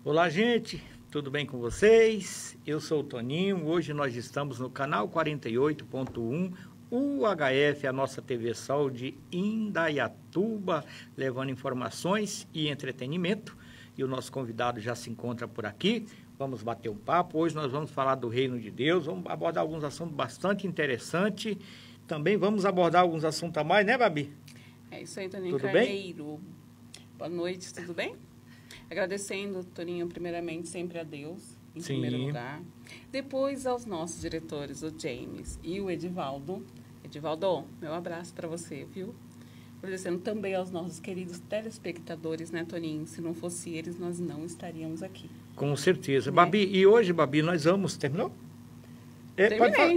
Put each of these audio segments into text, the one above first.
Olá, gente, tudo bem com vocês? Eu sou o Toninho, hoje nós estamos no canal 48.1 UHF, a nossa TV Sol de Indaiatuba, levando informações e entretenimento. E o nosso convidado já se encontra por aqui. Vamos bater um papo. Hoje nós vamos falar do Reino de Deus, vamos abordar alguns assuntos bastante interessantes. Também vamos abordar alguns assuntos a mais, né, Babi? É isso aí, Toninho Tudo Carneiro. Bem? Boa noite, tudo bem? Agradecendo, Toninho, primeiramente, sempre a Deus, em primeiro lugar. Depois aos nossos diretores, o James e o Edivaldo. Edivaldo, meu abraço para você, viu? Agradecendo também aos nossos queridos telespectadores, né, Toninho? Se não fosse eles, nós não estaríamos aqui. Com certeza. Né? Babi, e hoje, Babi, nós vamos... Terminou? Terminei.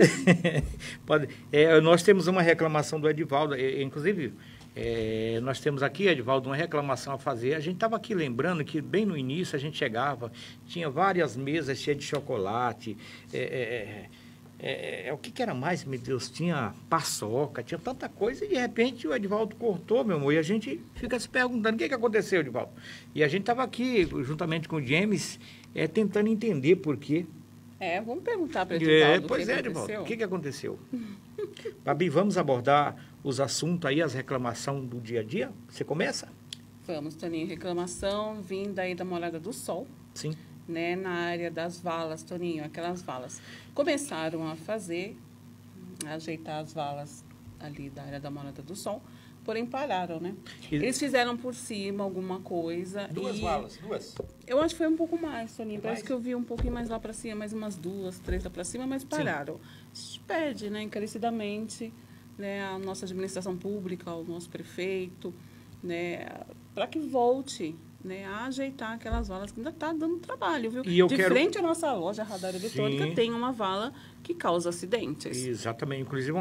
Pode, nós temos uma reclamação do Edivaldo, inclusive... nós temos aqui, Edivaldo, uma reclamação a fazer. A gente estava aqui lembrando que bem no início a gente chegava, tinha várias mesas cheias de chocolate, o que era mais, meu Deus? Tinha paçoca, tinha tanta coisa, e de repente o Edivaldo cortou, meu amor, e a gente fica se perguntando, o que aconteceu, Edivaldo? E a gente estava aqui, juntamente com o James, tentando entender por quê. Vamos perguntar para o Edivaldo Edivaldo, o que aconteceu? Babi, vamos abordar os assuntos aí, as reclamações do dia a dia? Você começa? Vamos, Toninho. Reclamação vinda aí da Morada do Sol. Sim. Né, na área das valas, Toninho, aquelas valas. Começaram a ajeitar as valas ali da área da Morada do Sol, porém pararam, né? Eles fizeram por cima alguma coisa. Duas valas, duas? Eu acho que foi um pouco mais, Toninho. Parece que eu vi um pouquinho mais lá para cima, mais umas 2, 3 lá para cima, mas pararam. A gente pede, né, encarecidamente, né, a nossa administração pública, o nosso prefeito, né, para que volte, né, a ajeitar aquelas valas que ainda está dando trabalho, viu? Frente à nossa loja Radar Eletrônica tem uma vala que causa acidentes. Exatamente. Inclusive,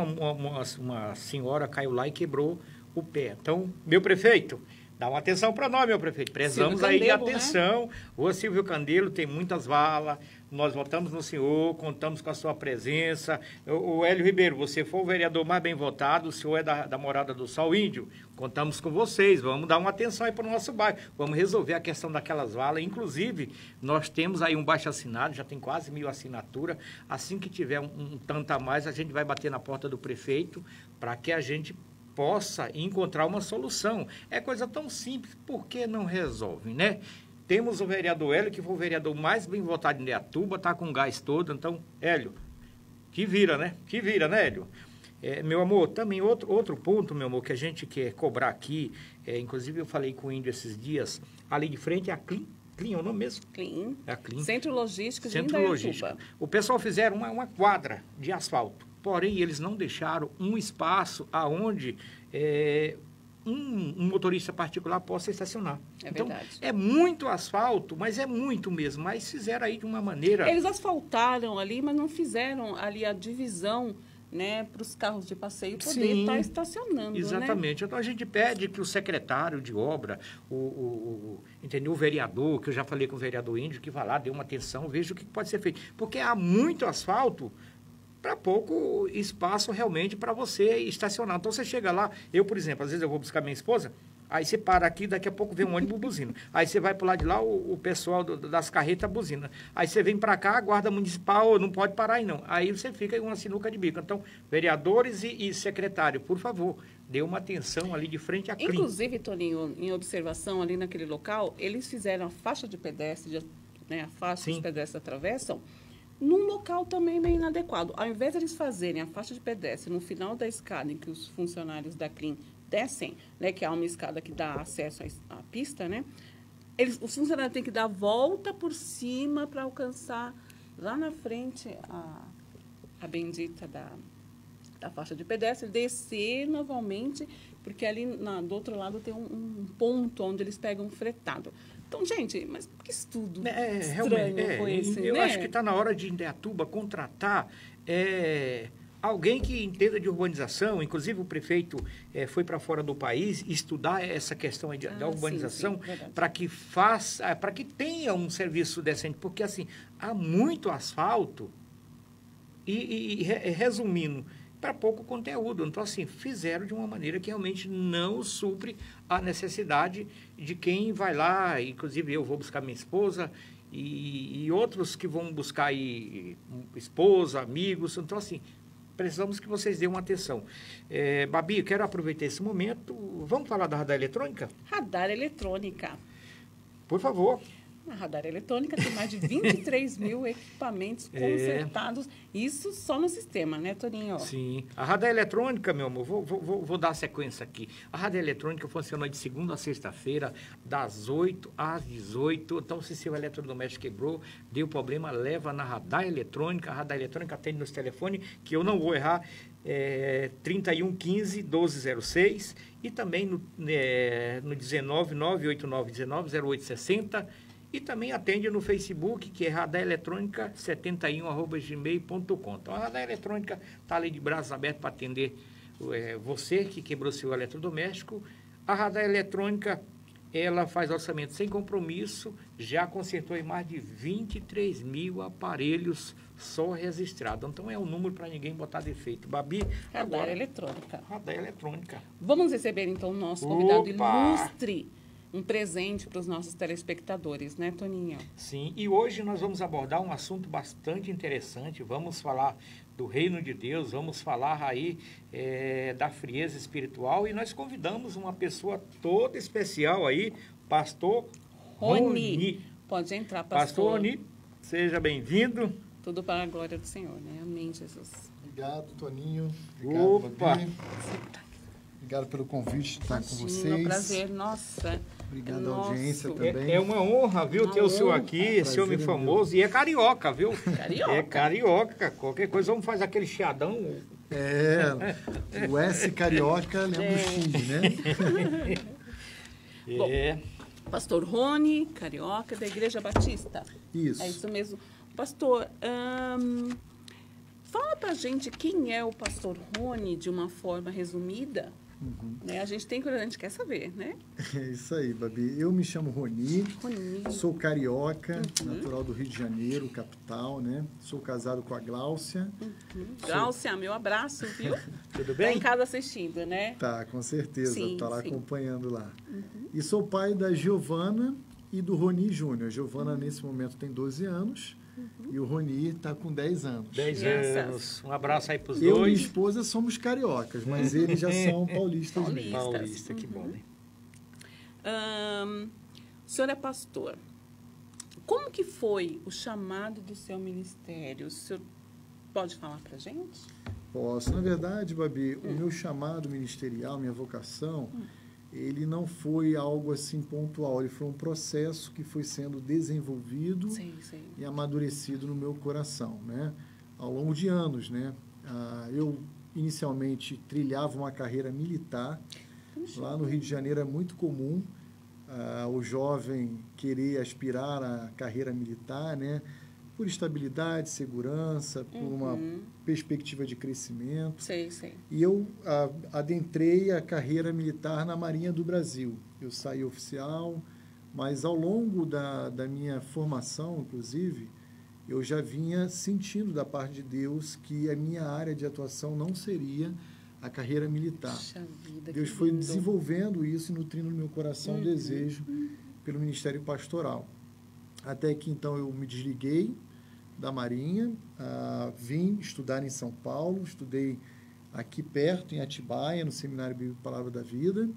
uma senhora caiu lá e quebrou o pé. Então, meu prefeito, dá uma atenção para nós, meu prefeito. Prezamos aí de atenção. Né? O Silvio Candelo tem muitas valas. Nós votamos no senhor, contamos com a sua presença. O Hélio Ribeiro, você foi o vereador mais bem votado, o senhor é da Morada do Sol Índio. Contamos com vocês, vamos dar uma atenção aí para o nosso bairro. Vamos resolver a questão daquelas valas. Inclusive, nós temos aí um baixo-assinado, já tem quase 1000 assinaturas. Assim que tiver um tanto a mais, a gente vai bater na porta do prefeito para que a gente possa encontrar uma solução. É coisa tão simples, por que não resolve, né? Temos o vereador Hélio, que foi o vereador mais bem votado em Indaiatuba, está com gás todo. Então, Hélio, que vira, né? Que vira, né, Hélio? Meu amor, também outro ponto, meu amor, que a gente quer cobrar aqui, inclusive eu falei com o Índio esses dias, ali de frente é a Clean. Clean é o nome mesmo? Clean. É a Clean. Centro Logístico de Centro Logístico. O pessoal fizeram uma quadra de asfalto, porém eles não deixaram um espaço aonde... um motorista particular possa estacionar. Então, verdade. É muito asfalto, mas é muito mesmo. Mas fizeram aí de uma maneira... Eles asfaltaram ali, mas não fizeram ali a divisão, né, para os carros de passeio poder estar estacionando. Exatamente. Né? Então, a gente pede que o secretário de obra, entendeu? O vereador, que eu já falei com o vereador Índio, que vá lá, dê uma atenção, veja o que pode ser feito. Porque há muito asfalto para pouco espaço realmente para você estacionar. Então, você chega lá, eu, por exemplo, às vezes eu vou buscar minha esposa, aí você para aqui, daqui a pouco vem um ônibus buzina. Aí você vai para o lado de lá, o pessoal das carretas buzina. Aí você vem para cá, a guarda municipal, não pode parar aí não. Aí você fica em uma sinuca de bico. Então, vereadores e secretário, por favor, dê uma atenção ali de frente à Clean. Inclusive, Toninho, em observação ali naquele local, eles fizeram a faixa de pedestre, né, a faixa que os pedestres atravessam, num local também meio inadequado. Ao invés de eles fazerem a faixa de pedestre no final da escada em que os funcionários da Clean descem, né, que há uma escada que dá acesso à pista, né, os funcionários têm que dar a volta por cima para alcançar lá na frente a bendita da faixa de pedestre, descer novamente, porque ali do outro lado tem um ponto onde eles pegam fretado. Então, gente, mas que estudo estranho foi esse, eu né? acho que está na hora de Indaiatuba contratar alguém que entenda de urbanização. Inclusive, o prefeito foi para fora do país estudar essa questão aí da urbanização para que tenha um serviço decente. Porque, assim, há muito asfalto e resumindo, para pouco conteúdo. Então, assim, fizeram de uma maneira que realmente não supre a necessidade de quem vai lá. Inclusive, eu vou buscar minha esposa e outros que vão buscar aí esposa, amigos. Então, assim, precisamos que vocês dêem uma atenção. Babi, quero aproveitar esse momento. Vamos falar da radar eletrônica? Radar eletrônica. Por favor. A radar eletrônica tem mais de 23 mil equipamentos consertados. Isso só no sistema, né, Toninho? Sim. A radar eletrônica, meu amor, vou dar a sequência aqui. A radar eletrônica funciona de segunda a sexta-feira, das 8 às 18. Então, se seu eletrodoméstico quebrou, deu problema, leva na radar eletrônica. A radar eletrônica atende nos telefones, que eu não vou errar, 3115 1206 e também no 19 989 19 0860. E também atende no Facebook, que é radareletrônica71@gmail.com. Então, a Radar Eletrônica está ali de braços abertos para atender você que quebrou seu eletrodoméstico. A Radar Eletrônica, ela faz orçamento sem compromisso, já consertou em mais de 23 mil aparelhos só registrados. Então, é um número para ninguém botar defeito. Babi, Radar Eletrônica. Radar Eletrônica. Vamos receber, então, o nosso convidado ilustre. Um presente para os nossos telespectadores, né, Toninho? Sim, e hoje nós vamos abordar um assunto bastante interessante. Vamos falar do reino de Deus, vamos falar aí da frieza espiritual, e nós convidamos uma pessoa toda especial aí, pastor Rony. Pode entrar, pastor. Pastor Rony, seja bem-vindo. Tudo para a glória do Senhor, né? Amém, Jesus. Obrigado, Toninho. Obrigado, Opa! Babi. Obrigado pelo convite de estar com vocês. É um prazer, nossa. Obrigado à audiência também. É uma honra, viu, ter o senhor aqui, esse homem famoso. E é carioca, viu? Carioca. É carioca. Qualquer coisa, vamos fazer aquele chiadão. O S carioca lembra o Chile, né? Bom, pastor Rony, carioca, da Igreja Batista. Isso. É isso mesmo. Pastor, fala pra gente quem é o pastor Rony de uma forma resumida. Né? A gente quer saber, né? É isso aí, Babi. Eu me chamo Rony, sou carioca, natural do Rio de Janeiro, capital, né? Sou casado com a Gláucia. Gláucia, meu abraço, viu? Tudo bem? Tá em casa assistindo, né? Tá, com certeza. Sim, tá lá sim. acompanhando lá. E sou pai da Giovana e do Rony Júnior. A Giovana, nesse momento, tem 12 anos. E o Rony está com 10 anos. 10 anos. Um abraço aí para os Eu e dois. minha esposa somos cariocas, mas eles já são paulistas mesmo. Paulista, que bom, né? O senhor é pastor. Como que foi o chamado do seu ministério? O senhor pode falar para a gente? Posso. Na verdade, Babi, o meu chamado ministerial, minha vocação, ele não foi algo assim pontual. Ele foi um processo que foi sendo desenvolvido e amadurecido no meu coração, né? Ao longo de anos, né? Eu inicialmente trilhava uma carreira militar. Lá no Rio de Janeiro é muito comum o jovem querer aspirar à carreira militar, né? Por estabilidade, segurança, por uma perspectiva de crescimento. E eu adentrei a carreira militar na Marinha do Brasil. Eu saí oficial, mas ao longo da minha formação, inclusive, eu já vinha sentindo da parte de Deus que a minha área de atuação não seria a carreira militar. Deus foi desenvolvendo isso e nutrindo no meu coração o desejo pelo ministério pastoral. Até que, então, eu me desliguei da Marinha, vim estudar em São Paulo, estudei aqui perto, em Atibaia, no Seminário Bíblico Palavra da Vida,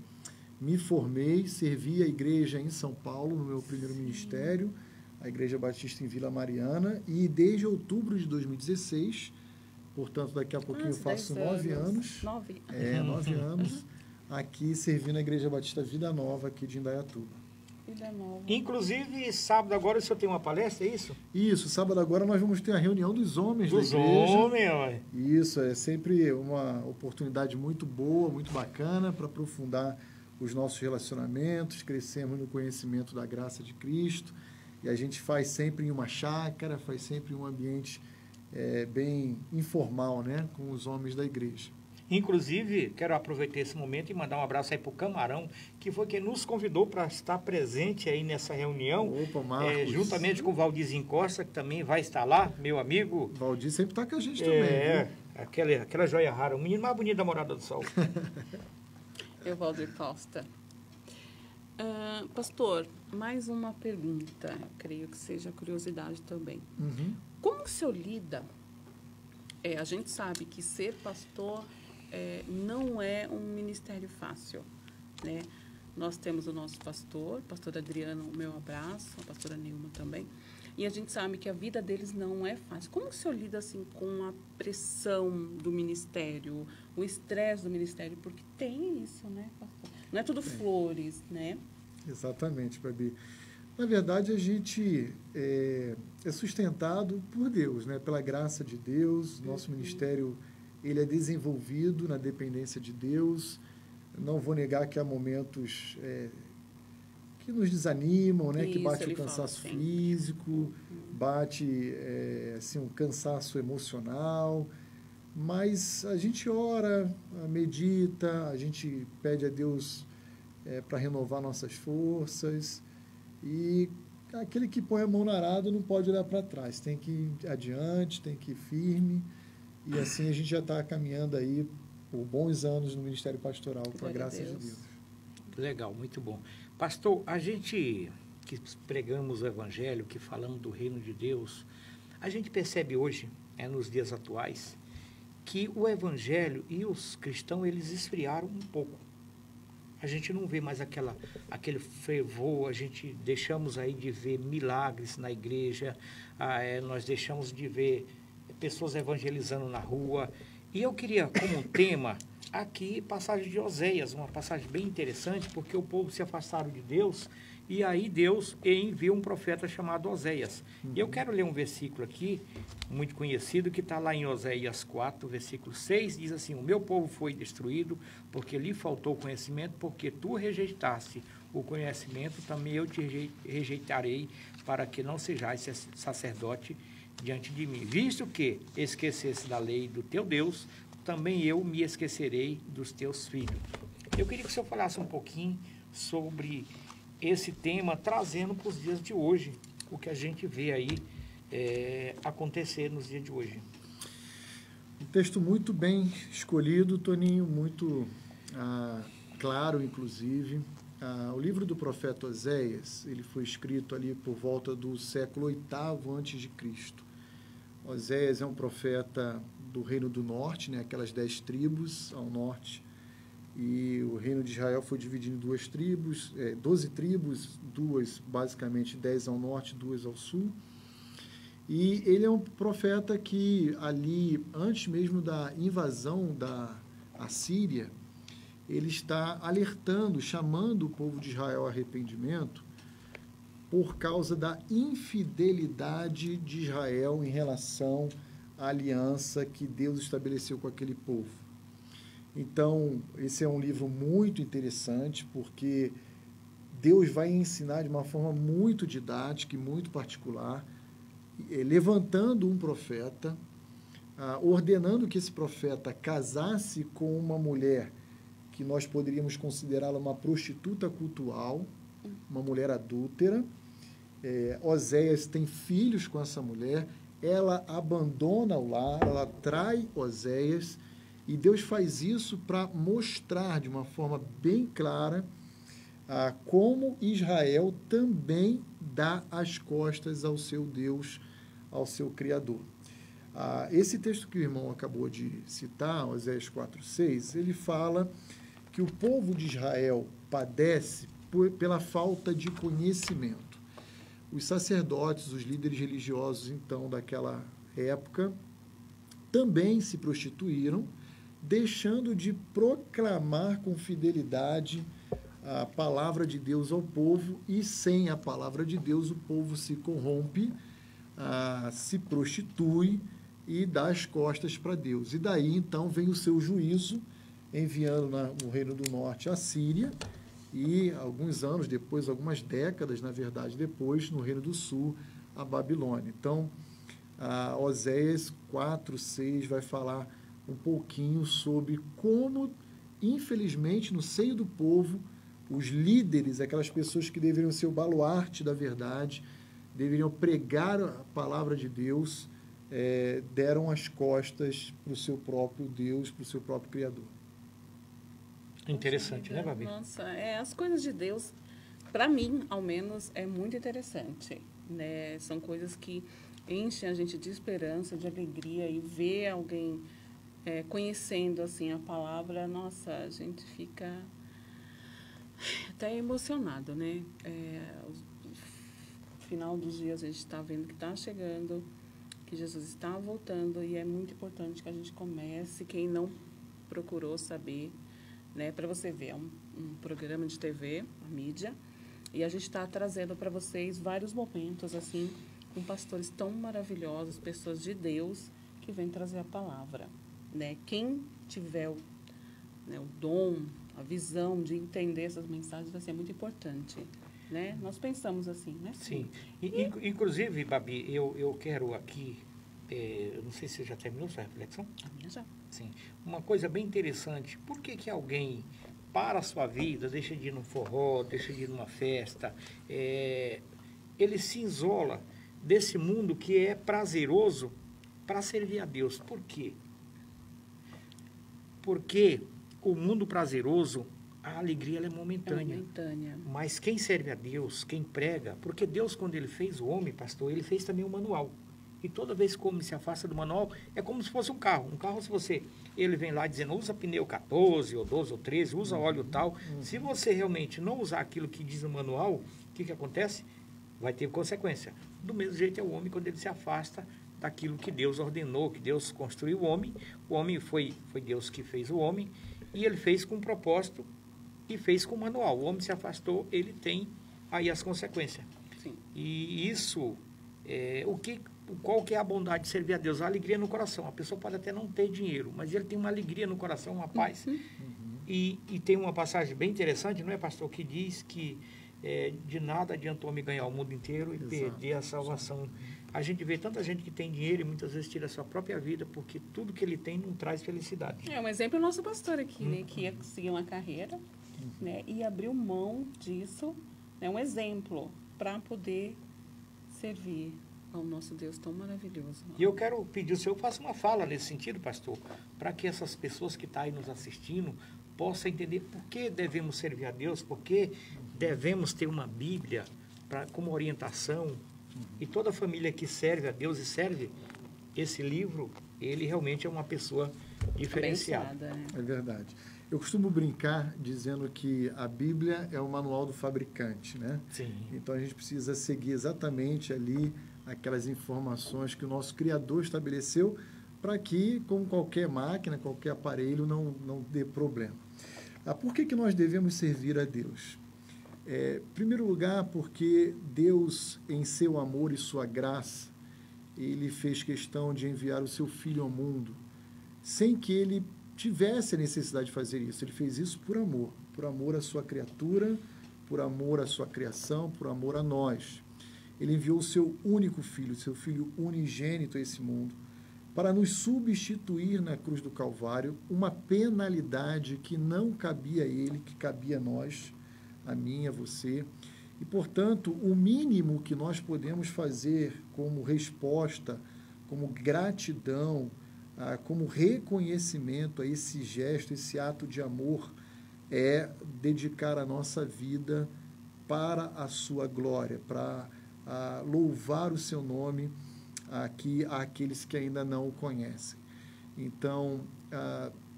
me formei, servi a igreja em São Paulo, no meu primeiro ministério, a Igreja Batista em Vila Mariana, e desde outubro de 2016, portanto, daqui a pouquinho eu faço 9 anos. 9 anos, aqui servindo a Igreja Batista Vida Nova, aqui de Indaiatuba. Inclusive, sábado agora o senhor tem uma palestra, é isso? Isso, sábado agora nós vamos ter a reunião dos homens da igreja. Dos homens, ué. Isso, é sempre uma oportunidade muito boa, muito bacana para aprofundar os nossos relacionamentos, crescermos no conhecimento da graça de Cristo. E a gente faz sempre em uma chácara, faz sempre em um ambiente bem informal, né, com os homens da igreja. Inclusive, quero aproveitar esse momento e mandar um abraço aí para o Camarão, que foi quem nos convidou para estar presente aí nessa reunião. Opa, Marcos. Juntamente com o Valdizinho Costa, que também vai estar lá, meu amigo. Valdir sempre está com a gente também. Aquela joia rara, o menino mais bonito da Morada do Sol. Eu, Valdir Costa. Pastor, mais uma pergunta, creio que seja curiosidade também. Como o senhor lida? A gente sabe que ser pastor não é um ministério fácil, né? Nós temos o nosso pastor Adriano, o meu abraço, a pastora Nilma também, e a gente sabe que a vida deles não é fácil. Como o senhor lida assim com a pressão do ministério, o estresse do ministério? Porque tem isso, né, pastor? Não é tudo flores, né? Exatamente, Babi. Na verdade, a gente é sustentado por Deus, né? Pela graça de Deus. Nosso ministério ele é desenvolvido na dependência de Deus. Não vou negar que há momentos que nos desanimam, né? Que bate o cansaço físico, bate assim, um cansaço emocional. Mas a gente ora, medita, a gente pede a Deus para renovar nossas forças. E aquele que põe a mão no arado não pode olhar para trás, tem que ir adiante, tem que ir firme. E assim a gente já está caminhando aí por bons anos no Ministério Pastoral, com a graça de Deus. Legal, muito bom. Pastor, a gente que pregamos o Evangelho, que falamos do reino de Deus, a gente percebe hoje, nos dias atuais, que o Evangelho e os cristãos, eles esfriaram um pouco. A gente não vê mais aquele fervor, a gente deixamos aí de ver milagres na igreja, nós deixamos de ver pessoas evangelizando na rua. E eu queria, como tema, aqui, passagem de Oséias, uma passagem bem interessante, porque o povo se afastaram de Deus, e aí Deus enviou um profeta chamado Oséias. E eu quero ler um versículo aqui, muito conhecido, que está lá em Oséias 4, versículo 6, diz assim: o meu povo foi destruído porque lhe faltou conhecimento, porque tu rejeitaste o conhecimento, também eu te rejeitarei, para que não sejais sacerdote diante de mim. Visto que esquecesse da lei do teu Deus, também eu me esquecerei dos teus filhos. Eu queria que o senhor falasse um pouquinho sobre esse tema, trazendo para os dias de hoje, o que a gente vê aí acontecer nos dias de hoje. Um texto muito bem escolhido, Toninho, muito claro, inclusive. O livro do profeta Oséias, ele foi escrito ali por volta do século VIII a.C. Oséias é um profeta do Reino do Norte, né, aquelas 10 tribos ao norte, e o reino de Israel foi dividido em 2 tribos, 12 tribos, 2 basicamente 10 ao norte, 2 ao sul. E ele é um profeta que ali, antes mesmo da invasão da Assíria, ele está alertando, chamando o povo de Israel ao arrependimento por causa da infidelidade de Israel em relação à aliança que Deus estabeleceu com aquele povo. Então, esse é um livro muito interessante, porque Deus vai ensinar de uma forma muito didática e muito particular, levantando um profeta, ordenando que esse profeta casasse com uma mulher que nós poderíamos considerá-la uma prostituta cultural, uma mulher adúltera. Oséias tem filhos com essa mulher, ela abandona o lar, ela trai Oséias, e Deus faz isso para mostrar de uma forma bem clara como Israel também dá as costas ao seu Deus, ao seu Criador. Esse texto que o irmão acabou de citar, Oséias 4:6, ele fala que o povo de Israel padece pela falta de conhecimento. Os sacerdotes, os líderes religiosos, então, daquela época, também se prostituíram, deixando de proclamar com fidelidade a palavra de Deus ao povo, e sem a palavra de Deus o povo se corrompe, se prostitui e dá as costas para Deus. E daí, então, vem o seu juízo, enviando no Reino do Norte a Síria, e alguns anos depois, algumas décadas, na verdade, depois, no Reino do Sul, a Babilônia. Então, Oséias 4:6 vai falar um pouquinho sobre como, infelizmente, no seio do povo, os líderes, aquelas pessoas que deveriam ser o baluarte da verdade, deveriam pregar a palavra de Deus, deram as costas para o seu próprio Deus, para o seu próprio Criador. Interessante, né, Babi? Nossa, as coisas de Deus para mim, ao menos, é muito interessante, né? São coisas que enchem a gente de esperança, de alegria, e ver alguém conhecendo, assim, a palavra, nossa, a gente fica até emocionado, né? No final dos dias, a gente está vendo que está chegando, que Jesus está voltando, e é muito importante que a gente comece, quem não procurou saber, né? Para você ver, é um programa de TV, a mídia, e a gente está trazendo para vocês vários momentos, assim, com pastores tão maravilhosos, pessoas de Deus, que vêm trazer a palavra, né? Quem tiver o dom, a visão de entender essas mensagens vai ser muito importante, né? Nós pensamos assim, né? Sim. Inclusive, Babi, eu quero aqui, não sei se você já terminou sua reflexão? A minha já. Sim. Uma coisa bem interessante, por que alguém para a sua vida, deixa de ir num forró, deixa de ir numa festa, ele se isola desse mundo que é prazeroso para servir a Deus? Por quê? Porque o mundo prazeroso, a alegria ela é momentânea. Mas quem serve a Deus, quem prega, porque Deus, quando ele fez o homem, pastor, ele fez também o manual. E toda vez que o homem se afasta do manual, é como se fosse um carro. Um carro, ele vem lá dizendo, usa pneu 14, ou 12, ou 13, usa óleo tal. Se você realmente não usar aquilo que diz no manual, o que acontece? Vai ter consequência. Do mesmo jeito é o homem quando ele se afasta daquilo que Deus ordenou, que Deus construiu o homem. O homem foi Deus que fez o homem, e ele fez com propósito e fez com manual. O homem se afastou, ele tem aí as consequências. Sim. E isso, qual que é a bondade de servir a Deus? A alegria no coração. A pessoa pode até não ter dinheiro, mas ele tem uma alegria no coração, uma paz. E tem uma passagem bem interessante, não é, pastor, que diz que de nada adiantou me ganhar o mundo inteiro e perder a salvação. A gente vê tanta gente que tem dinheiro e muitas vezes tira a sua própria vida porque tudo que ele tem não traz felicidade. Um exemplo é o nosso pastor aqui, né, que ia seguir uma carreira, né, e abriu mão disso, né, um exemplo para poder servir ao nosso Deus tão maravilhoso. E eu quero pedir o senhor faça uma fala nesse sentido, pastor, para que essas pessoas que estão aí nos assistindo possam entender por que devemos servir a Deus, por que devemos ter uma Bíblia como orientação. E toda família que serve a Deus e serve esse livro, ele realmente é uma pessoa diferenciada. É verdade. Eu costumo brincar dizendo que a Bíblia é o manual do fabricante, né? Sim. Então a gente precisa seguir exatamente ali aquelas informações que o nosso Criador estabeleceu para que, como qualquer máquina, qualquer aparelho, não dê problema. Por que nós devemos servir a Deus? Em primeiro lugar, porque Deus, em seu amor e sua graça, ele fez questão de enviar o seu Filho ao mundo, sem que ele tivesse a necessidade de fazer isso. Ele fez isso por amor à sua criatura, por amor à sua criação, por amor a nós. Ele enviou o seu único Filho, seu Filho unigênito a esse mundo, para nos substituir na cruz do Calvário uma penalidade que não cabia a ele, que cabia a nós, a mim, a você. E, portanto, o mínimo que nós podemos fazer como resposta, como gratidão, como reconhecimento a esse gesto, esse ato de amor, é dedicar a nossa vida para a sua glória, para louvar o seu nome aqui àqueles que ainda não o conhecem. Então,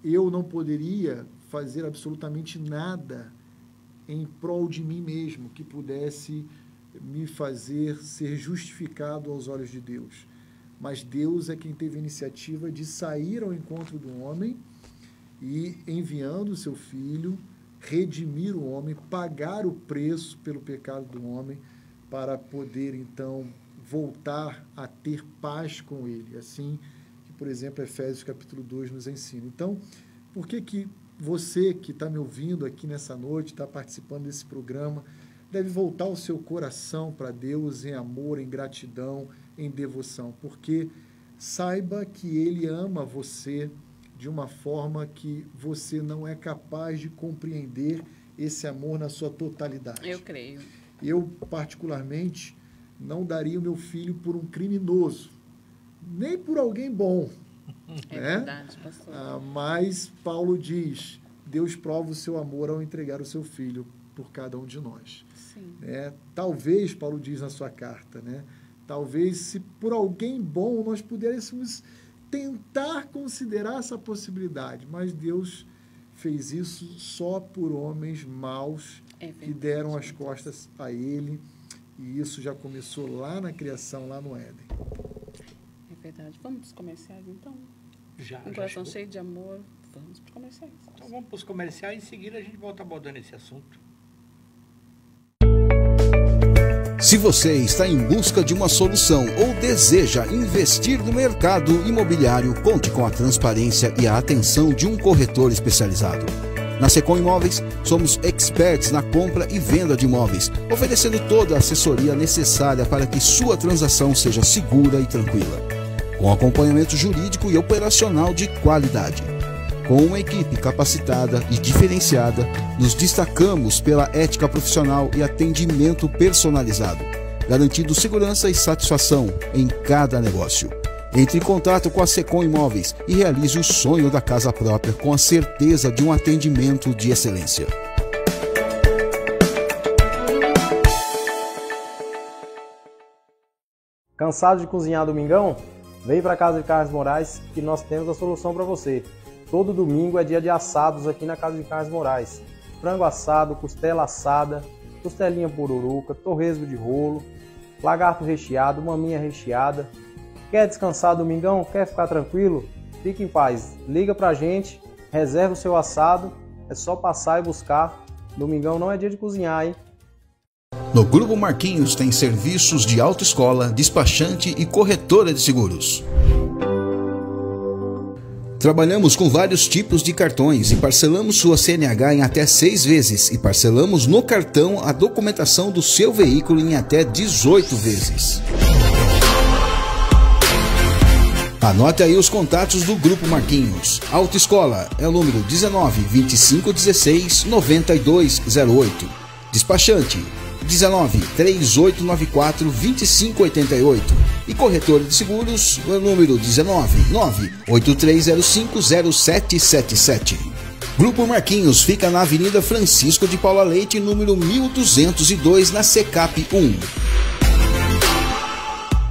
eu não poderia fazer absolutamente nada em prol de mim mesmo, que pudesse me fazer ser justificado aos olhos de Deus. Mas Deus é quem teve a iniciativa de sair ao encontro do homem e, enviando o seu Filho, redimir o homem, pagar o preço pelo pecado do homem, para poder, então, voltar a ter paz com ele. Assim que, por exemplo, Efésios capítulo 2 nos ensina. Então, por que você que está me ouvindo aqui nessa noite, está participando desse programa, deve voltar o seu coração para Deus em amor, em gratidão, em devoção, porque saiba que Ele ama você de uma forma que você não é capaz de compreender esse amor na sua totalidade. Eu creio. Eu, particularmente, não daria o meu filho por um criminoso, nem por alguém bom. É verdade, pastor. Mas Paulo diz, Deus prova o seu amor ao entregar o seu filho por cada um de nós. Né? Talvez, Paulo diz na sua carta, né? Talvez, se por alguém bom nós pudéssemos tentar considerar essa possibilidade, mas Deus fez isso só por homens maus que deram as costas a Ele, e isso já começou lá na criação, lá no Éden. É verdade. Vamos para os comerciais, então? Um coração cheio de amor, vamos para os comerciais. Então vamos para os comerciais, em seguida a gente volta abordando esse assunto. Se você está em busca de uma solução ou deseja investir no mercado imobiliário, conte com a transparência e a atenção de um corretor especializado. Na Secom Imóveis, somos experts na compra e venda de imóveis, oferecendo toda a assessoria necessária para que sua transação seja segura e tranquila, com acompanhamento jurídico e operacional de qualidade. Com uma equipe capacitada e diferenciada, nos destacamos pela ética profissional e atendimento personalizado, garantindo segurança e satisfação em cada negócio. Entre em contato com a Secom Imóveis e realize o sonho da casa própria com a certeza de um atendimento de excelência. Cansado de cozinhar domingão? Vem para a Casa de Carnes Moraes que nós temos a solução para você. Todo domingo é dia de assados aqui na Casa de Carnes Moraes. Frango assado, costela assada, costelinha pururuca, torresmo de rolo, lagarto recheado, maminha recheada. Quer descansar domingão? Quer ficar tranquilo? Fique em paz. Liga pra gente, reserva o seu assado, é só passar e buscar. Domingão não é dia de cozinhar, hein? No Grupo Marquinhos tem serviços de autoescola, despachante e corretora de seguros. Trabalhamos com vários tipos de cartões e parcelamos sua CNH em até 6 vezes e parcelamos no cartão a documentação do seu veículo em até 18 vezes. Anote aí os contatos do Grupo Marquinhos. Autoescola é o número 19 25 16 9208. Despachante 19 3894 2588. E corretora de seguros é o número 19 98305 0777. Grupo Marquinhos fica na Avenida Francisco de Paula Leite, número 1202, na Secap 1.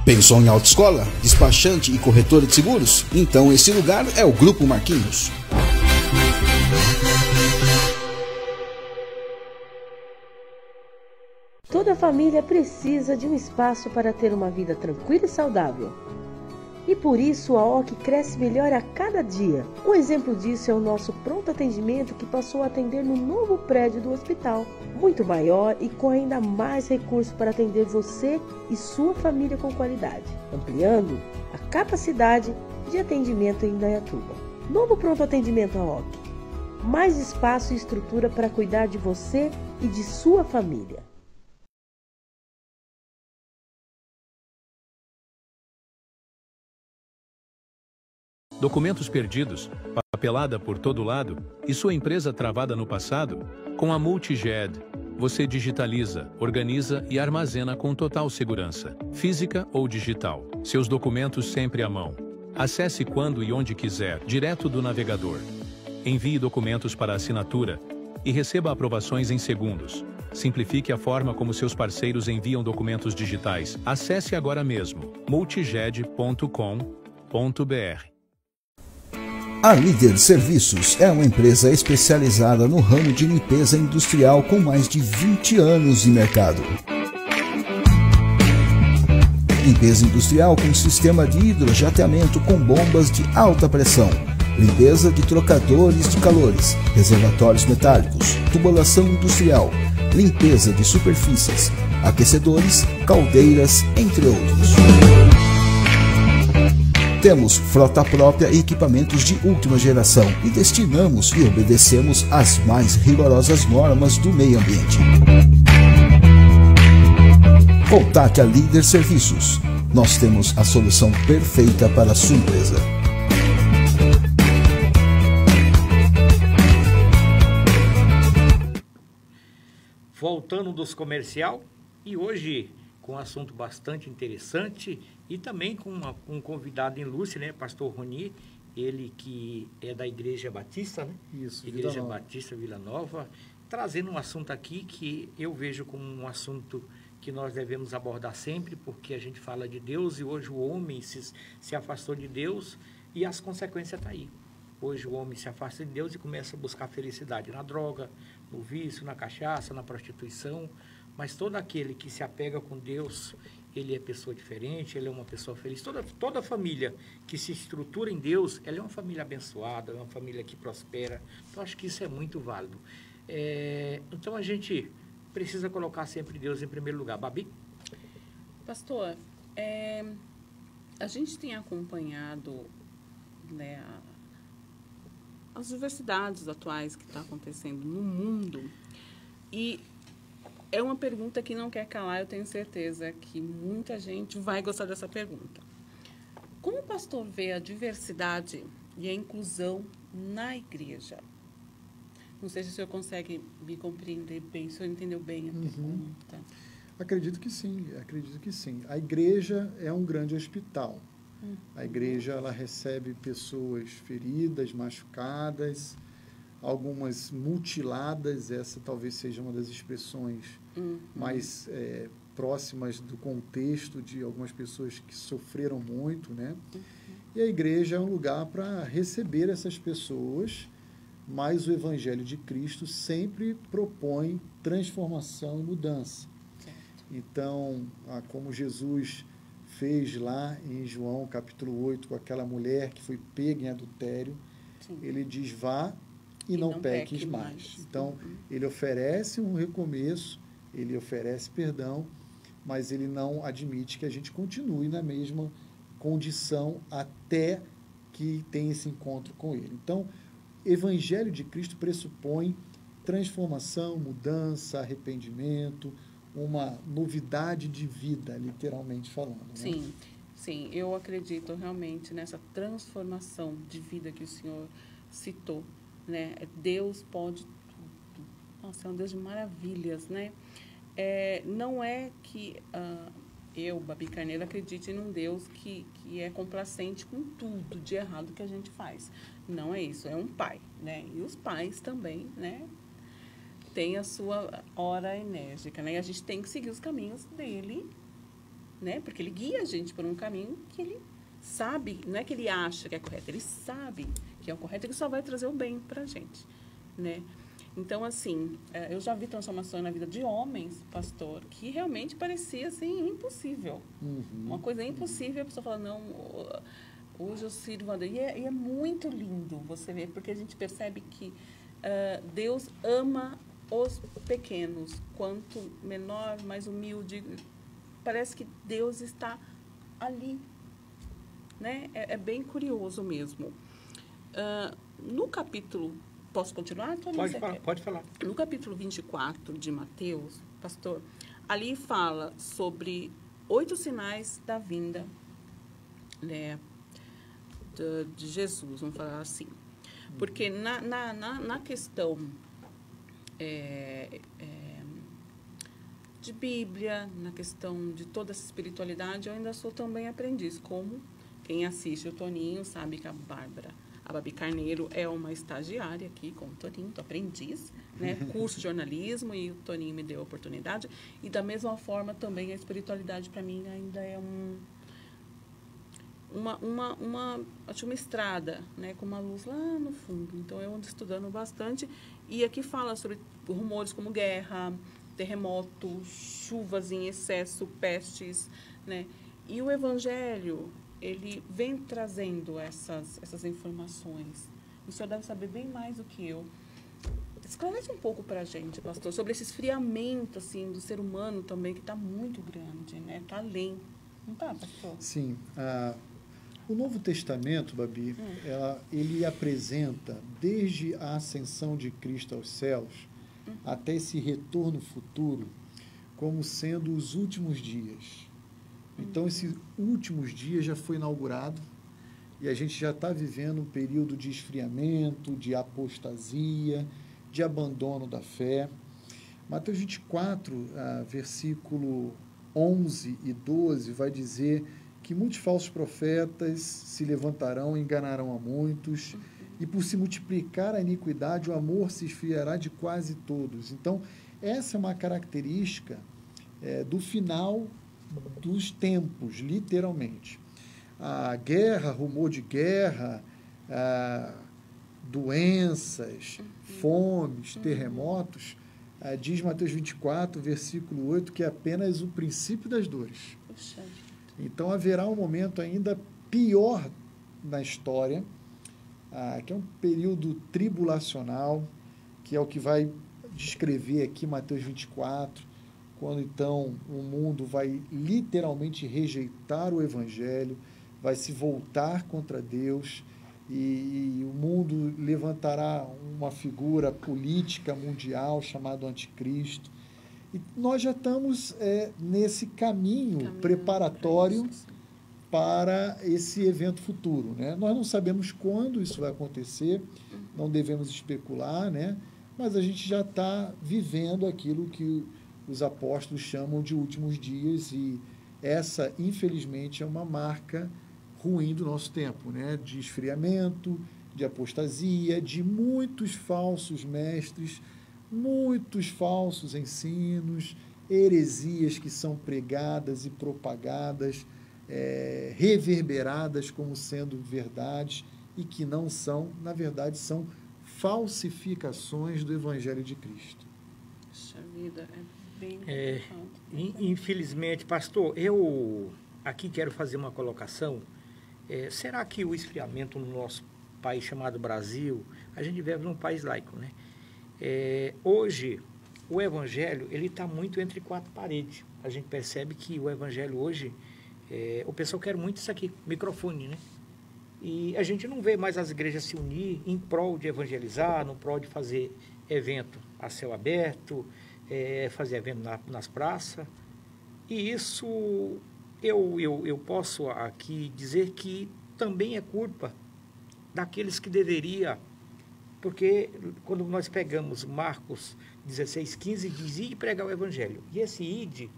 Pensou em autoescola, despachante e corretora de seguros? Então esse lugar é o Grupo Marquinhos. Toda família precisa de um espaço para ter uma vida tranquila e saudável. E por isso a OC cresce melhor a cada dia. Um exemplo disso é o nosso pronto atendimento que passou a atender no novo prédio do hospital. Muito maior e com ainda mais recursos para atender você e sua família com qualidade. Ampliando a capacidade de atendimento em Indaiatuba. Novo pronto atendimento à OC. Mais espaço e estrutura para cuidar de você e de sua família. Documentos perdidos, papelada por todo lado e sua empresa travada no passado? Com a Multiged, você digitaliza, organiza e armazena com total segurança, física ou digital. Seus documentos sempre à mão. Acesse quando e onde quiser, direto do navegador. Envie documentos para assinatura e receba aprovações em segundos. Simplifique a forma como seus parceiros enviam documentos digitais. Acesse agora mesmo multiged.com.br. A Líder Serviços é uma empresa especializada no ramo de limpeza industrial com mais de 20 anos de mercado. Limpeza industrial com sistema de hidrojateamento com bombas de alta pressão, limpeza de trocadores de calores, reservatórios metálicos, tubulação industrial, limpeza de superfícies, aquecedores, caldeiras, entre outros. Temos frota própria e equipamentos de última geração e destinamos e obedecemos às mais rigorosas normas do meio ambiente. Contate a Líder Serviços. Nós temos a solução perfeita para a sua empresa. Voltando dos comercial, e hoje com um assunto bastante interessante e também com um convidado ilustre, né, Pastor Roni, ele que é da Igreja Batista, né? Isso, Igreja Batista Vila Nova, trazendo um assunto aqui que eu vejo como um assunto que nós devemos abordar sempre, porque a gente fala de Deus e hoje o homem se afastou de Deus e as consequências estão aí. Hoje o homem se afasta de Deus e começa a buscar felicidade na droga, no vício, na cachaça, na prostituição, mas todo aquele que se apega com Deus, ele é pessoa diferente, ele é uma pessoa feliz. Toda família que se estrutura em Deus, ela é uma família abençoada, é uma família que prospera. Então, acho que isso é muito válido. Então, a gente precisa colocar sempre Deus em primeiro lugar. Babi? Pastor, a gente tem acompanhado, né, as diversidades atuais que estão acontecendo no mundo e é uma pergunta que não quer calar, eu tenho certeza que muita gente vai gostar dessa pergunta. Como o pastor vê a diversidade e a inclusão na igreja? Não sei se o senhor consegue me compreender bem, se o senhor entendeu bem a pergunta. Acredito que sim, acredito que sim. A igreja é um grande hospital. A igreja, ela recebe pessoas feridas, machucadas, algumas mutiladas, essa talvez seja uma das expressões mais próximas do contexto de algumas pessoas que sofreram muito, né? E a igreja é um lugar para receber essas pessoas, mas o Evangelho de Cristo sempre propõe transformação e mudança. Então, como Jesus fez lá em João capítulo 8 com aquela mulher que foi pega em adultério, ele diz, vá e não peques mais. Então, ele oferece um recomeço, ele oferece perdão, mas ele não admite que a gente continue na mesma condição até que tenha esse encontro com ele. Então, o Evangelho de Cristo pressupõe transformação, mudança, arrependimento, uma novidade de vida, literalmente falando. Né? Sim, eu acredito realmente nessa transformação de vida que o senhor citou, né? Deus pode tudo. Nossa, é um Deus de maravilhas, né? Não é que eu, Babi Carneiro, acredite num Deus que é complacente com tudo de errado que a gente faz. Não é isso, é um pai, né? E os pais também, né? Tem a sua hora enérgica, né? E a gente tem que seguir os caminhos dele, né? Porque ele guia a gente por um caminho que ele sabe, não é que ele acha que é correto, ele sabe que é o correto, ele só vai trazer o bem pra gente, né? Então, assim, eu já vi transformações na vida de homens, pastor, que realmente parecia, assim, impossível. Uma coisa impossível, a pessoa fala, não, hoje eu sirvo a Deus. E é muito lindo você ver, porque a gente percebe que Deus ama os pequenos, quanto menor, mais humilde, parece que Deus está ali, né? É bem curioso mesmo. No capítulo, posso continuar? Pode falar. No capítulo 24 de Mateus, pastor, ali fala sobre 8 sinais da vinda, né, de Jesus, vamos falar assim. Porque na questão de Bíblia, na questão de toda essa espiritualidade, eu ainda sou também aprendiz, como quem assiste o Toninho sabe que a Babi Carneiro é uma estagiária aqui com o Toninho, aprendiz, né? Curso de jornalismo, e o Toninho me deu a oportunidade. E da mesma forma também a espiritualidade para mim ainda é uma estrada, né, com uma luz lá no fundo. Então, eu ando estudando bastante. E aqui fala sobre rumores como guerra, terremoto, chuvas em excesso, pestes, né? E o Evangelho, ele vem trazendo essas informações. O senhor deve saber bem mais do que eu. Esclarece um pouco para a gente, pastor, sobre esse esfriamento, assim, do ser humano também, que está muito grande, né? Está além. Não está, pastor? Sim. O Novo Testamento, Babi, ele apresenta, desde a ascensão de Cristo aos céus, até esse retorno futuro, como sendo os últimos dias. Então, esses últimos dias já foi inaugurado e a gente já está vivendo um período de esfriamento, de apostasia, de abandono da fé. Mateus 24, versículo 11 e 12, vai dizer que muitos falsos profetas se levantarão e enganarão a muitos, e por se multiplicar a iniquidade, o amor se esfriará de quase todos. Então, essa é uma característica do final dos tempos, literalmente. A guerra, rumor de guerra, doenças, fomes, terremotos, diz Mateus 24, versículo 8, que é apenas o princípio das dores. Então, haverá um momento ainda pior na história, que é um período tribulacional, que é o que vai descrever aqui Mateus 24, quando então o mundo vai literalmente rejeitar o Evangelho, vai se voltar contra Deus, e o mundo levantará uma figura política mundial chamada Anticristo. E nós já estamos nesse caminho preparatório para esse evento futuro, né? Nós não sabemos quando isso vai acontecer, não devemos especular, né? Mas a gente já está vivendo aquilo que os apóstolos chamam de últimos dias, e essa, infelizmente, é uma marca ruim do nosso tempo, né? De esfriamento, de apostasia, de muitos falsos mestres, muitos falsos ensinos, heresias que são pregadas e propagadas, reverberadas como sendo verdades e que não são, na verdade, são falsificações do Evangelho de Cristo. Puxa vida, bem infelizmente, pastor, eu aqui quero fazer uma colocação. Será que o esfriamento no nosso país chamado Brasil, a gente vive num país laico, né? Hoje, o Evangelho, ele está muito entre quatro paredes. A gente percebe que o Evangelho hoje, o pessoal quer muito isso aqui, microfone, né? E a gente não vê mais as igrejas se unir em prol de evangelizar, no prol de fazer evento a céu aberto, fazer evento nas praças. E isso, eu posso aqui dizer que também é culpa daqueles que deveria, porque quando nós pegamos Marcos 16:15, diz: "Ide pregar o evangelho". E esse ide,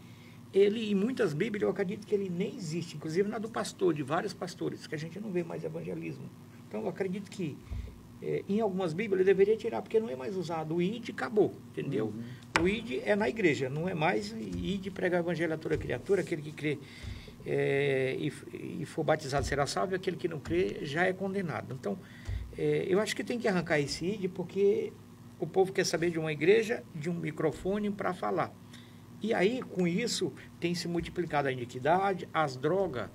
ele, em muitas Bíblias, eu acredito que ele nem existe, inclusive na do pastor, de vários pastores, que a gente não vê mais evangelismo. Então, eu acredito que em algumas Bíblias ele deveria tirar, porque não é mais usado. O id acabou, entendeu? O id é na igreja, não é mais id pregar o evangelho a toda criatura. Aquele que crê e for batizado será salvo, e aquele que não crê já é condenado. Então, eu acho que tem que arrancar esse id, porque o povo quer saber de uma igreja, de um microfone para falar. E aí, com isso, tem se multiplicado a iniquidade, as drogas,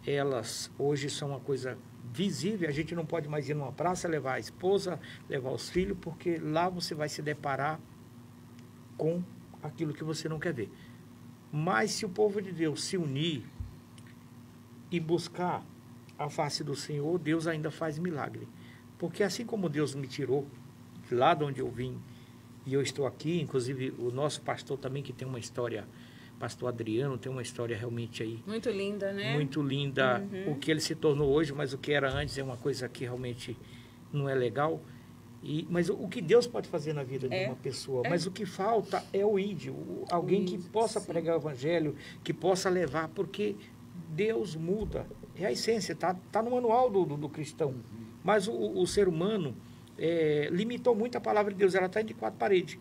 elas hoje são uma coisa visível. A gente não pode mais ir numa praça, levar a esposa, levar os filhos, porque lá você vai se deparar com aquilo que você não quer ver. Mas se o povo de Deus se unir e buscar a face do Senhor, Deus ainda faz milagre. Porque assim como Deus me tirou lá de onde eu vim, e eu estou aqui, inclusive o nosso pastor também, que tem uma história, pastor Adriano, tem uma história realmente aí... Muito linda, né? Muito linda. O que ele se tornou hoje, mas o que era antes é uma coisa que realmente não é legal. Mas o que Deus pode fazer na vida de uma pessoa? Mas o que falta é o ídio, alguém que possa pregar o evangelho, que possa levar, porque Deus muda. É a essência, tá no manual do cristão. Mas o ser humano... limitou muito a palavra de Deus, ela está entre quatro paredes.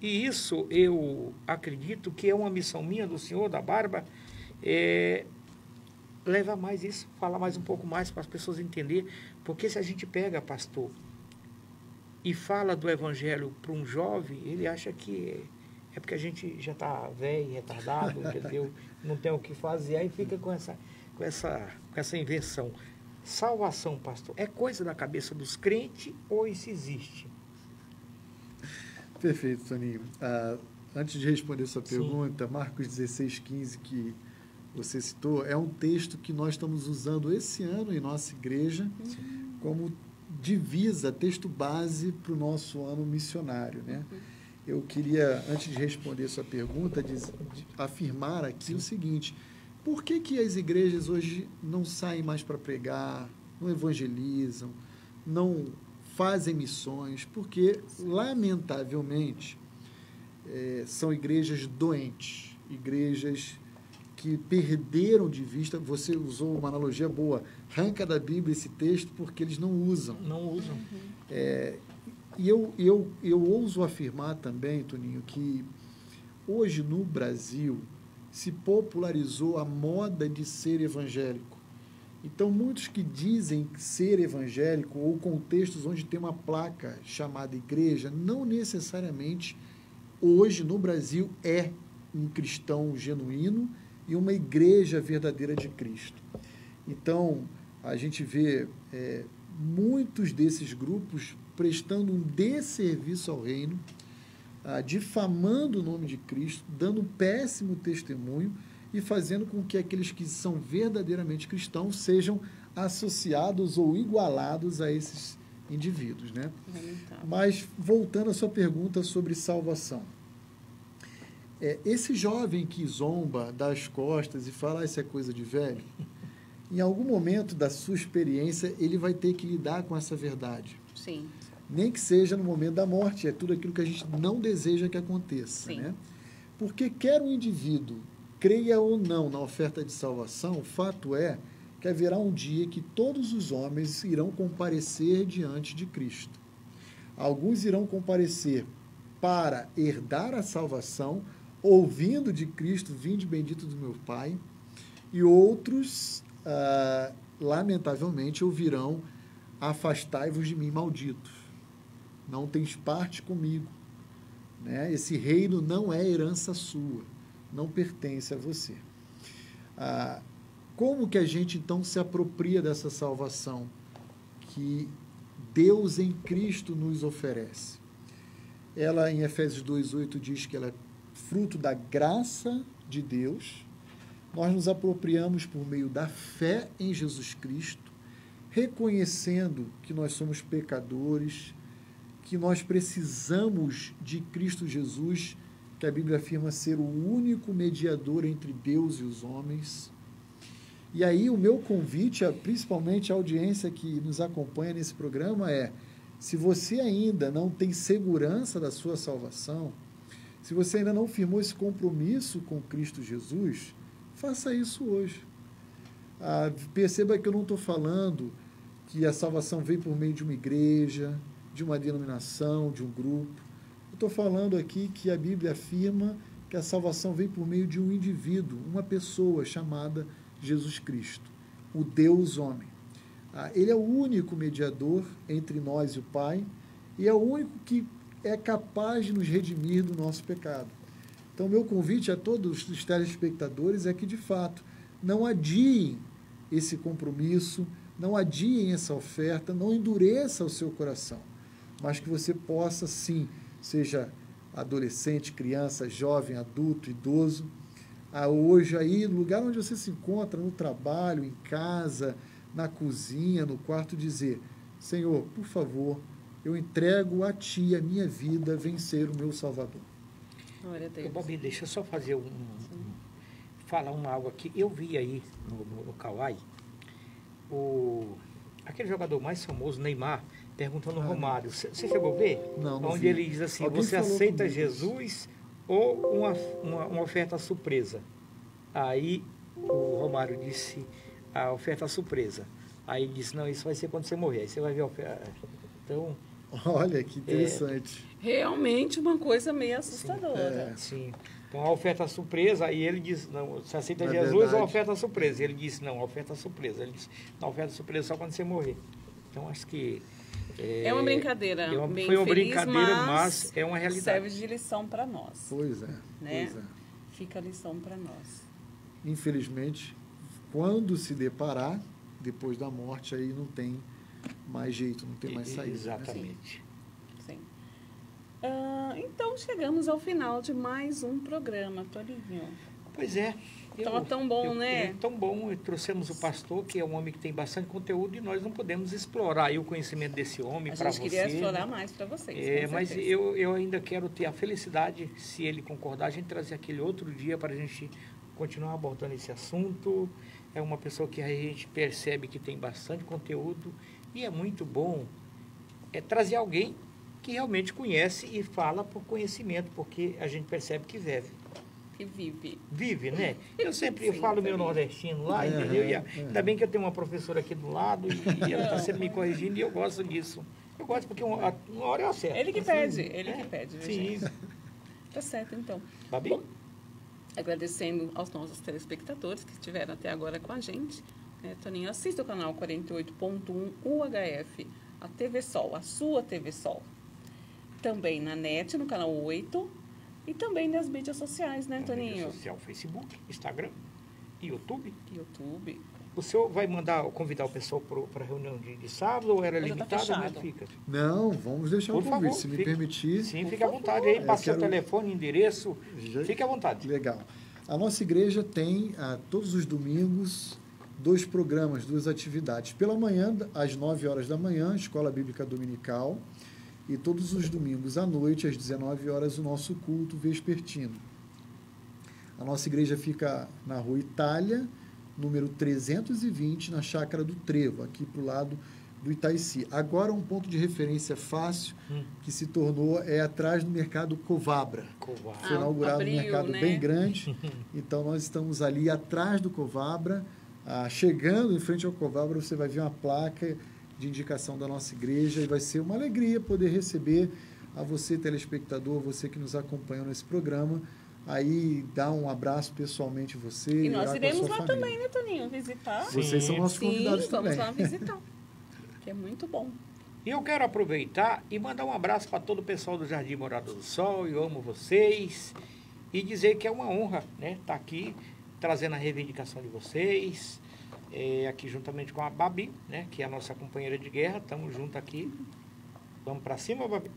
E isso eu acredito que é uma missão minha, do senhor, da Barba, levar mais isso, falar mais um pouco mais para as pessoas entenderem, porque se a gente pega, pastor, e fala do evangelho para um jovem, ele acha que é porque a gente já está velho, retardado, entendeu? Não tem o que fazer, aí fica com essa invenção. Salvação, pastor, é coisa da cabeça dos crentes ou isso existe? Perfeito, Toninho. Antes de responder sua pergunta, Marcos 16:15, que você citou, é um texto que nós estamos usando esse ano em nossa igreja como divisa, texto base para o nosso ano missionário, né? Eu queria, antes de responder sua pergunta, afirmar aqui o seguinte: por que as igrejas hoje não saem mais para pregar, não evangelizam, não fazem missões? Porque, lamentavelmente, são igrejas doentes, igrejas que perderam de vista. Você usou uma analogia boa, arranca da Bíblia esse texto porque eles não usam. Não usam. E eu ouso afirmar também, Toninho, que hoje no Brasil se popularizou a moda de ser evangélico. Então, muitos que dizem ser evangélico ou contextos onde tem uma placa chamada igreja, não necessariamente hoje no Brasil é um cristão genuíno e uma igreja verdadeira de Cristo. Então, a gente vê muitos desses grupos prestando um desserviço ao reino, difamando o nome de Cristo, dando um péssimo testemunho e fazendo com que aqueles que são verdadeiramente cristãos sejam associados ou igualados a esses indivíduos, né? Mas, voltando à sua pergunta sobre salvação. Esse jovem que zomba, dá as costas e fala, isso é coisa de velho, em algum momento da sua experiência, ele vai ter que lidar com essa verdade. Sim. Nem que seja no momento da morte, é tudo aquilo que a gente não deseja que aconteça. Sim. Né? Porque quer um indivíduo creia ou não na oferta de salvação, o fato é que haverá um dia que todos os homens irão comparecer diante de Cristo. Alguns irão comparecer para herdar a salvação, ouvindo de Cristo, vinde bendito do meu Pai, e outros, lamentavelmente, ouvirão, afastai-vos de mim, malditos. Não tens parte comigo. Né? Esse reino não é herança sua, não pertence a você. Como que a gente, então, se apropria dessa salvação que Deus em Cristo nos oferece? Ela, em Efésios 2,8, diz que ela é fruto da graça de Deus. Nós nos apropriamos por meio da fé em Jesus Cristo, reconhecendo que nós somos pecadores, que nós precisamos de Cristo Jesus, que a Bíblia afirma ser o único mediador entre Deus e os homens. E aí o meu convite, principalmente a audiência que nos acompanha nesse programa, se você ainda não tem segurança da sua salvação, se você ainda não firmou esse compromisso com Cristo Jesus, faça isso hoje. Perceba que eu não estou falando que a salvação vem por meio de uma igreja, de uma denominação, de um grupo. Eu estou falando aqui que a Bíblia afirma que a salvação vem por meio de um indivíduo, uma pessoa chamada Jesus Cristo, o Deus homem. Ele é o único mediador entre nós e o Pai, e é o único que é capaz de nos redimir do nosso pecado. Então, meu convite a todos os telespectadores é que, de fato, não adiem esse compromisso, não adiem essa oferta, não endureça o seu coração, mas que você possa, sim, seja adolescente, criança, jovem, adulto, idoso, hoje aí, no lugar onde você se encontra, no trabalho, em casa, na cozinha, no quarto, dizer, Senhor, por favor, eu entrego a Ti a minha vida, vencer o meu Salvador. Glória a Deus. Bob, deixa eu só fazer falar algo aqui. Eu vi aí no Kauai, aquele jogador mais famoso, Neymar, perguntando ao Romário. Você chegou a ver? Não onde vi. Ele diz assim, alguém você aceita Jesus ou uma oferta surpresa? Aí o Romário disse a oferta surpresa. Aí ele disse, não, isso vai ser quando você morrer. Aí você vai ver a oferta. Então... Olha, que interessante. Realmente uma coisa meio assustadora. Sim. Então, a oferta surpresa, aí ele diz, não, você aceita Jesus ou a oferta surpresa? Ele disse, não, a oferta surpresa. Ele disse, não, a oferta surpresa só quando você morrer. Então, acho que... É uma brincadeira. Foi uma brincadeira, mas é uma realidade. Serve de lição para nós. Pois é. Né? Pois é. Fica a lição para nós. Infelizmente, quando se deparar, depois da morte, aí não tem mais jeito, não tem mais saída. Exatamente. Né? Sim. Então, chegamos ao final de mais um programa, Toninho. Pois é. Estava tão bom, né? Tão bom. Trouxemos o pastor, que é um homem que tem bastante conteúdo, e nós não podemos explorar aí o conhecimento desse homem para você. A gente queria explorar mais para vocês. Mas eu ainda quero ter a felicidade, se ele concordar, a gente trazer aquele outro dia para a gente continuar abordando esse assunto. É uma pessoa que a gente percebe que tem bastante conteúdo, e é muito bom trazer alguém que realmente conhece e fala por conhecimento, porque a gente percebe que vive. Que vive. Vive, né? Eu sempre falo meu nordestino lá, entendeu? E ainda bem que eu tenho uma professora aqui do lado e ela está sempre me corrigindo e eu gosto disso. Eu gosto porque uma hora eu acerto. Ele que pede, que pede. Sim. Gente? Tá certo, então. Babi? Bom, agradecendo aos nossos telespectadores que estiveram até agora com a gente. Toninho, assista o canal 48.1 UHF, a TV Sol, a sua TV Sol. Também na NET, no canal 8, e também nas mídias sociais, né, Toninho? Mídia social, Facebook, Instagram, YouTube. O senhor vai convidar o pessoal para a reunião de sábado ou era limitado? Tá fica? Não, vamos deixar o convite, se me permitir. Sim, fique à vontade. Aí passa o telefone, endereço, fique à vontade. Legal. A nossa igreja tem, todos os domingos, 2 programas, 2 atividades. Pela manhã, às 9 horas da manhã, Escola Bíblica Dominical, e todos os domingos à noite, às 19 horas, o nosso culto vespertino. A nossa igreja fica na Rua Itália, número 320, na Chácara do Trevo, aqui para o lado do Itaici. Agora, um ponto de referência fácil que se tornou atrás do mercado Covabra. Foi inaugurado um mercado bem grande, então nós estamos ali atrás do Covabra. Chegando em frente ao Covabra, você vai ver uma placa de indicação da nossa igreja e vai ser uma alegria poder receber a você, telespectador, você que nos acompanhou nesse programa, aí dar um abraço pessoalmente você. E nós iremos lá também, né, Toninho? Visitar. Vocês são nossos convidados também. Vamos lá visitar, que é muito bom. E eu quero aproveitar e mandar um abraço para todo o pessoal do Jardim Morada do Sol, eu amo vocês, e dizer que é uma honra, né, estar aqui trazendo a reivindicação de vocês, aqui juntamente com a Babi, né, que é a nossa companheira de guerra, estamos juntos aqui. Vamos para cima, Babi?